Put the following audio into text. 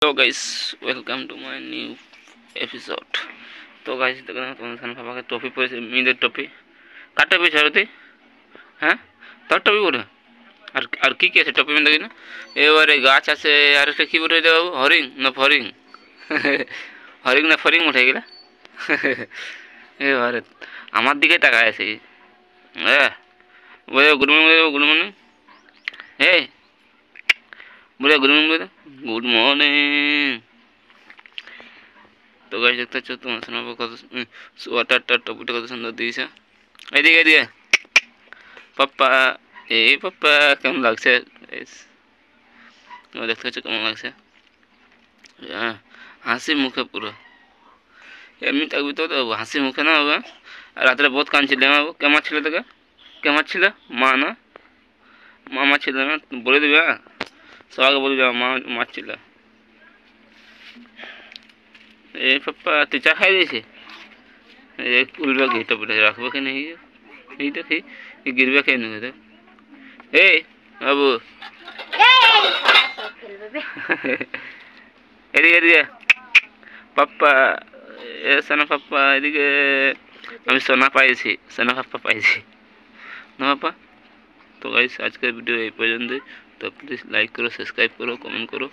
तो guys welcome to my new episode. तो guys देखना तुम्हारे सामने पापा के टोपी पर मिले टोपी का टोपी छरती हैं तो टोपी बोले আর কি কি আছে টপি में দেখি না এবারে গাছ আছে আর একটা কি বলে দাও হরিং না ফরিং হরিং না ফরিং উঠে গেলা এবারে আমার দিকে তাকায় আছে বলে গুড মর্নিং এই बोले गुड मॉर्निंग बोले गुड मॉर्निंग। तो गाइस देखते हो तुम सुना कत সোয়াটার টপিটা কত সুন্দর দিয়েছে। এদিকে এদিকে পাপ্পা এই পাপ্পা কেমন লাগছে দেখতে পাচ্ছ কেমন লাগছে হাসি মুখে পুরো এমনি থাকবি তো হাসি মুখে না হবে। রাত্রে বহুত কাঁদছিল কেমন ছিল তোকে কেমন ছিল মা না মামা ছিল না বলে দিবে সবাইকে বলে যাও মা মারছিল এই পাপ্পা তুই চা খাই দিয়েছি উলবে ঘি টপিটা রাখবে কি নেই এই দেখি गिरবে খেয়ে নেবে দেখ এই বাবু এদিকে এদিকে পাপ্পা এ সোনা পাপ্পা এদিকে আমি সোনা পাইছি সোনা পাপ্পা পাইছি না পাপ্পা। तो गाइस आज का वीडियो यही पर्यंत। तो प्लीज़ लाइक करो, सब्सक्राइब करो, कमेंट करो।